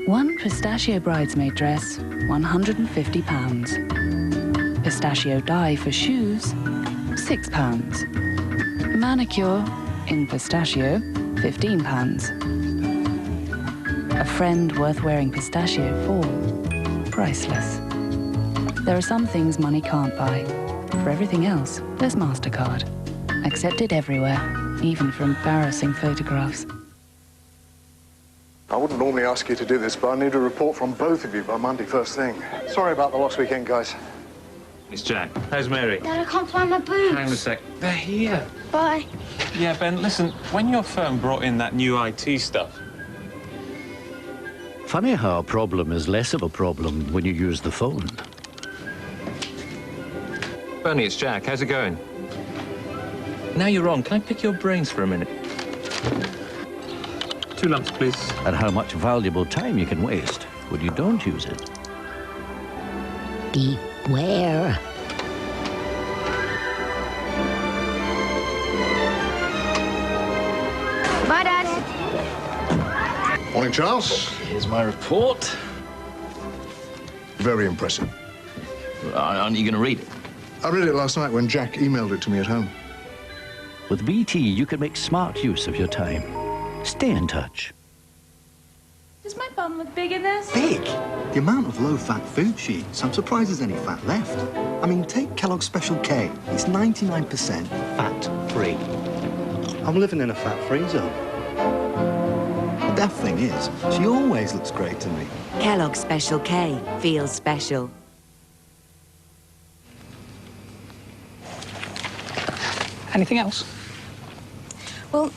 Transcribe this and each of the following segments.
One pistachio bridesmaid dress, £150. Pistachio dye for shoes, £6. Manicure in pistachio, £15. A friend worth wearing pistachio for, priceless. There are some things money can't buy. For everything else, there's Mastercard. Accepted everywhere, even for embarrassing photographs. I wouldn't normally ask you to do this, but I need a report from both of you by Monday first thing. Sorry about the lost weekend, guys. It's Jack. How's Mary? Dad, I can't find my boots. Hang on a sec. They're here. Bye. Yeah, Ben, listen, when your firm brought in that new IT stuff... Funny how a problem is less of a problem when you use the phone. Bernie, it's Jack. How's it going? Now you're on. Can I pick your brains for a minute? 2 lumps, please. And how much valuable time you can waste when you don't use it. Beware. Bye, Dad. Morning, Charles. Here's my report. Very impressive. Aren't you going to read it? I read it last night when Jack emailed it to me at home. With BT, you can make smart use of your time. Stay in touch. Does my bum look big in this? Big? The amount of low-fat food she eats, I'm surprised there's any fat left. I mean, take Kellogg's Special K. It's 99% fat-free. I'm living in a fat-free zone. The daft thing is, she always looks great to me. Kellogg's Special K feels special. Anything else? Well,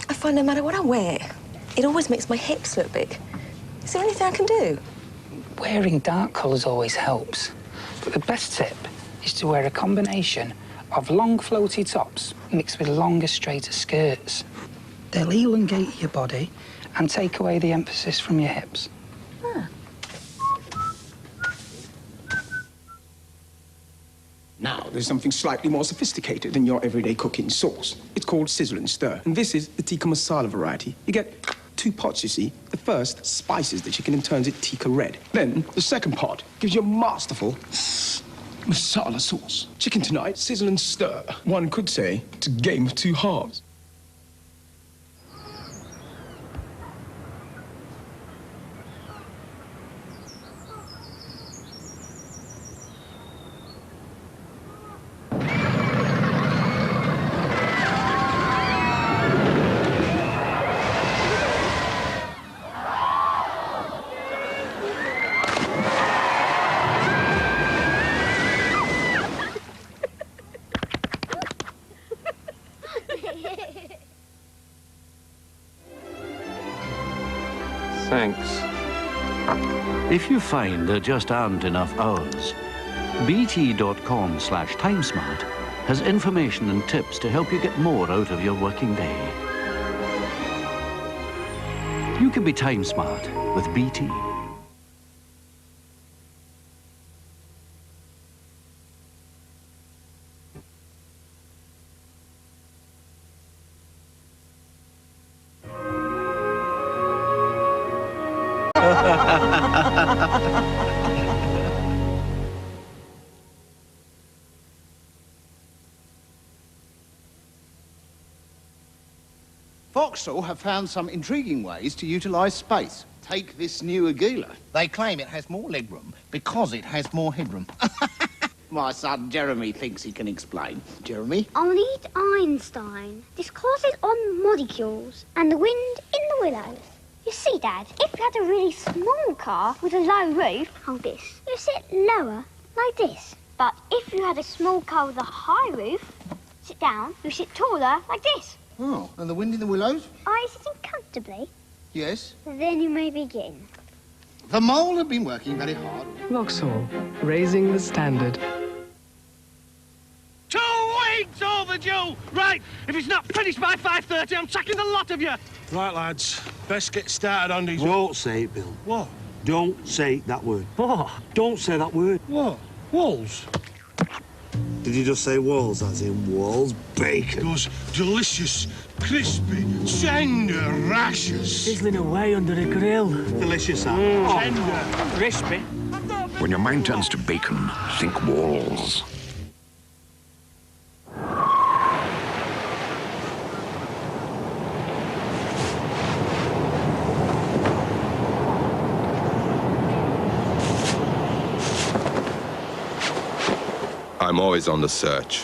I find no matter what I wear, it always makes my hips look big. Is there anything I can do? Wearing dark colours always helps. But the best tip is to wear a combination of long floaty tops mixed with longer, straighter skirts. They'll elongate your body and take away the emphasis from your hips. Ah. Now, there's something slightly more sophisticated than your everyday cooking sauce. It's called Sizzle and Stir. And this is the tikka masala variety. You get 2 pots, you see. The first spices the chicken and turns it tikka red. Then, the second pot gives you a masterful masala sauce. Chicken tonight, Sizzle and Stir. One could say it's a game of 2 halves. Thanks. If you find there just aren't enough hours, bt.com/timesmart has information and tips to help you get more out of your working day. You can be time smart with BT. Vauxhall have found some intriguing ways to utilise space. Take this new Anglia. They claim it has more legroom because it has more headroom. My son Jeremy thinks he can explain. Jeremy? I'll need Einstein. This course is on molecules and the wind in the willows. You see, Dad, if you had a really small car with a low roof, hold this, you sit lower, like this. But if you had a small car with a high roof, sit down, you sit taller, like this. Oh, and the wind in the willows? Are you sitting comfortably? Yes. Then you may begin. The mole have been working very hard. Vauxhall, raising the standard. 2 weeks overdue! Right, if it's not finished by 5:30, I'm sacking the lot of you! Right, lads, best get started on these... Don't say it, Bill. What? Don't say that word. What? Don't say that word. What? Walls? Did you just say walls, as in walls bacon? Those delicious, crispy, tender rashers. Sizzling away under the grill. Delicious, that. Tender, crispy. When your mind turns to bacon, think walls. I'm always on the search.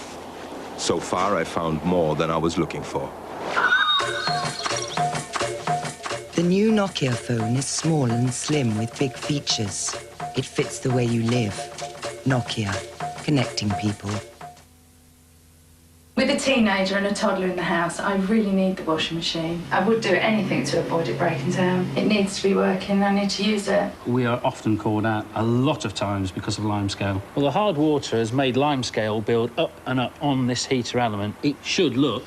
So far, I found more than I was looking for. The new Nokia phone is small and slim with big features. It fits the way you live. Nokia, connecting people. With a teenager and a toddler in the house, I really need the washing machine. I would do anything to avoid it breaking down. It needs to be working, I need to use it. We are often called out a lot of times because of limescale. Well, the hard water has made limescale build up and up on this heater element. It should look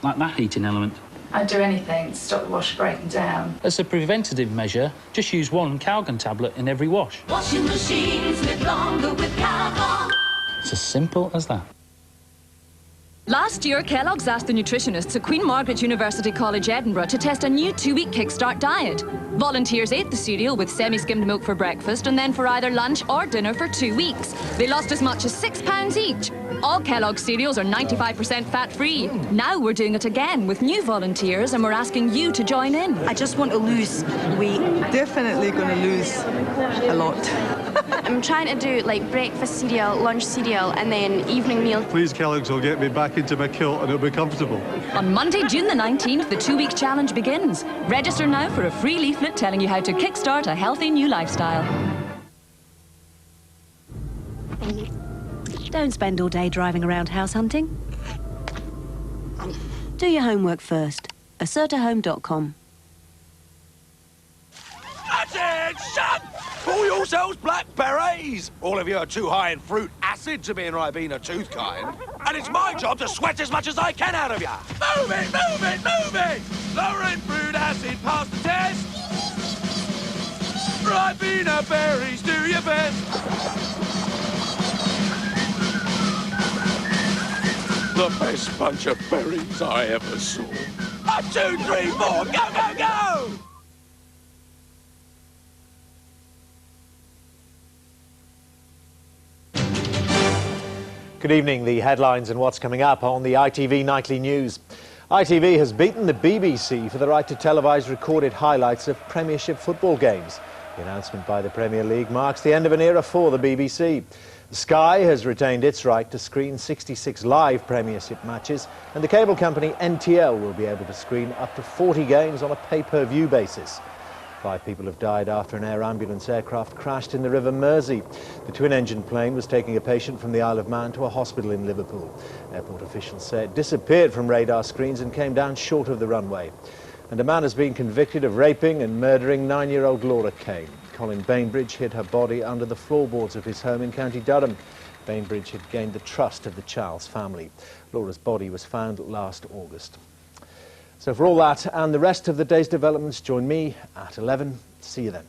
like that heating element. I'd do anything to stop the washer breaking down. As a preventative measure, just use one Calgon tablet in every wash. Washing machines live longer with Calgon. It's as simple as that. Last year, Kellogg's asked the nutritionists at Queen Margaret University College, Edinburgh, to test a new 2-week kickstart diet. Volunteers ate the cereal with semi-skimmed milk for breakfast and then for either lunch or dinner for 2 weeks. They lost as much as 6 pounds each. All Kellogg's cereals are 95% fat-free. Now we're doing it again with new volunteers and we're asking you to join in. I just want to lose weight. Definitely going to lose a lot. I'm trying to do like breakfast cereal, lunch cereal and then evening meal. Please, Kellogg's will get me back into my kilt and it'll be comfortable. On Monday, June the 19th, the 2-week challenge begins. Register now for a free leaflet telling you how to kickstart a healthy new lifestyle. Don't spend all day driving around house hunting. Do your homework first. Assertahome.com. Attention! Call yourselves black berets! All of you are too high in fruit acid to be in Ribena tooth kind. And it's my job to sweat as much as I can out of ya! Move it, move it, move it! Lower in fruit acid, pass the test! Ribena berries, do your best! The best bunch of berries I ever saw. 1, 2, 3, 4, go, go, go! Good evening. The headlines and what's coming up on the ITV Nightly News. ITV has beaten the BBC for the right to televise recorded highlights of Premiership football games. The announcement by the Premier League marks the end of an era for the BBC. Sky has retained its right to screen 66 live Premiership matches, and the cable company NTL will be able to screen up to 40 games on a pay-per-view basis. 5 people have died after an air ambulance aircraft crashed in the River Mersey. The twin-engine plane was taking a patient from the Isle of Man to a hospital in Liverpool. Airport officials say it disappeared from radar screens and came down short of the runway. And a man has been convicted of raping and murdering 9-year-old Laura Kane. Colin Bainbridge hid her body under the floorboards of his home in County Durham. Bainbridge had gained the trust of the Charles family. Laura's body was found last August. So for all that and the rest of the day's developments, join me at 11. See you then.